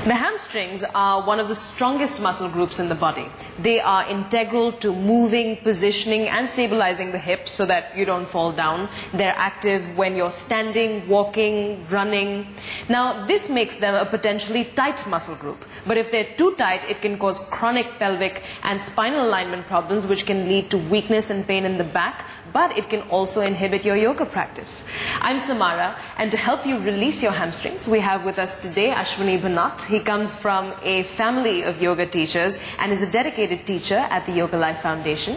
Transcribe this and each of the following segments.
The hamstrings are one of the strongest muscle groups in the body. They are integral to moving, positioning and stabilizing the hips so that you don't fall down. They're active when you're standing, walking, running. Now, this makes them a potentially tight muscle group. But if they're too tight, it can cause chronic pelvic and spinal alignment problems, which can lead to weakness and pain in the back, but it can also inhibit your yoga practice. I'm Samara, and to help you release your hamstrings, we have with us today Ashwini Bhanat. He comes from a family of yoga teachers and is a dedicated teacher at the Yoga Life Foundation.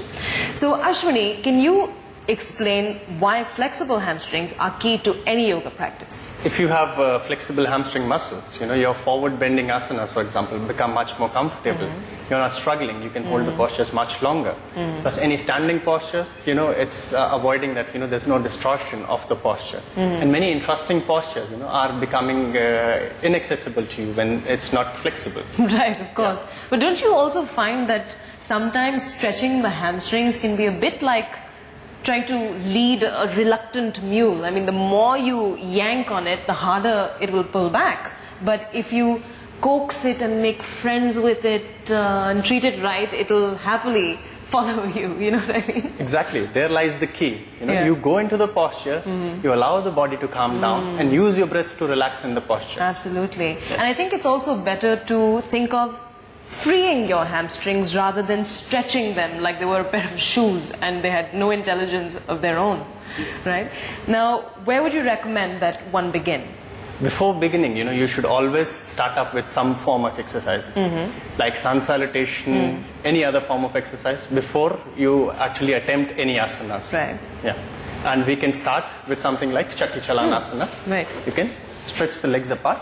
So Ashwini, can you explain why flexible hamstrings are key to any yoga practice? If you have flexible hamstring muscles, your forward bending asanas, for example, become much more comfortable. You're not struggling. You can hold the postures much longer. Plus any standing postures, it's avoiding that, there's no distortion of the posture. And many interesting postures, are becoming inaccessible to you when it's not flexible. Right, of course. Yeah. But don't you also find that sometimes stretching the hamstrings can be a bit like trying to lead a reluctant mule? I mean, the more you yank on it, the harder it will pull back. But if you coax it and make friends with it and treat it right, it will happily follow you, you know what I mean? Exactly. There lies the key. You go into the posture, you allow the body to calm down and use your breath to relax in the posture. Absolutely. And I think it's also better to think of freeing your hamstrings rather than stretching them like they were a pair of shoes and they had no intelligence of their own, right? Now, where would you recommend that one begin? Before beginning, you should always start up with some form of exercises, like sun salutation, any other form of exercise, before you actually attempt any asanas. Right. Yeah. And we can start with something like Chakti Chalanasana. Right. You can stretch the legs apart.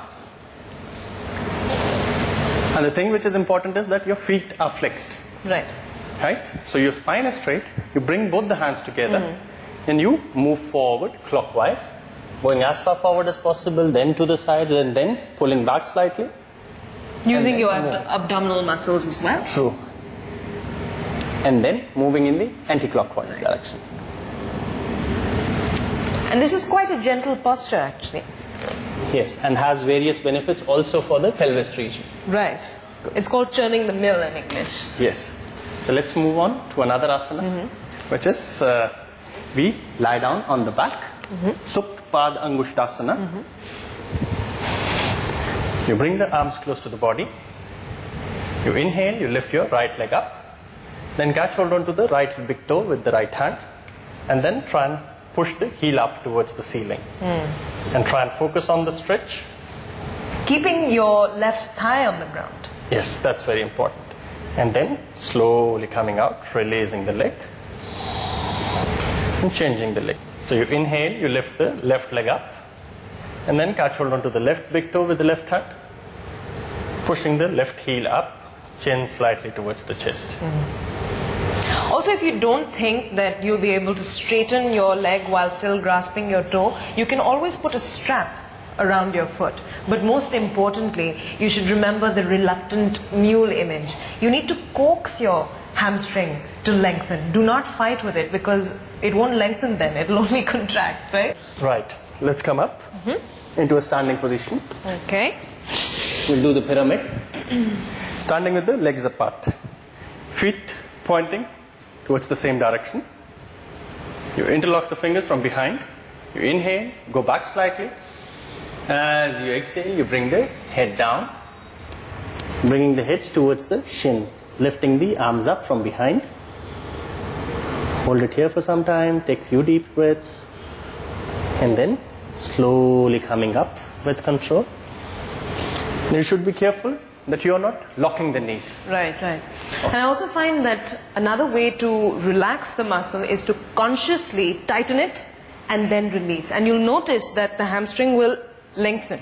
And the thing which is important is that your feet are flexed. Right. Right? So your spine is straight, you bring both the hands together, and you move forward clockwise, going as far forward as possible, then to the sides, and then pulling back slightly. Using your abdominal muscles as well. True. And then moving in the anti-clockwise direction. And this is quite a gentle posture, actually. Yes, and has various benefits also for the pelvis region. Right. It's called churning the mill in English. Yes. So let's move on to another asana, which is we lie down on the back. Supt Pad Angushtasana. You bring the arms close to the body. You inhale, you lift your right leg up. Then catch hold on to the right big toe with the right hand. And then try and push the heel up towards the ceiling. And try and focus on the stretch. Keeping your left thigh on the ground. Yes, that's very important. And then slowly coming out, releasing the leg. And changing the leg. So you inhale, you lift the left leg up. And then catch hold on to the left big toe with the left hand. Pushing the left heel up, chin slightly towards the chest. Also, if you don't think that you'll be able to straighten your leg while still grasping your toe, you can always put a strap around your foot. But most importantly, you should remember the reluctant mule image. You need to coax your hamstring to lengthen. Do not fight with it because it won't lengthen then. It will only contract, right? Right. Let's come up into a standing position. Okay. We'll do the pyramid. Standing with the legs apart. Feet pointing towards the same direction. You interlock the fingers from behind. You inhale, go back slightly. As you exhale, you bring the head down. Bringing the head towards the shin. Lifting the arms up from behind. Hold it here for some time. Take a few deep breaths. And then slowly coming up with control. You should be careful that you are not locking the knees. Right, right. And I also find that another way to relax the muscle is to consciously tighten it and then release. And you'll notice that the hamstring will lengthen.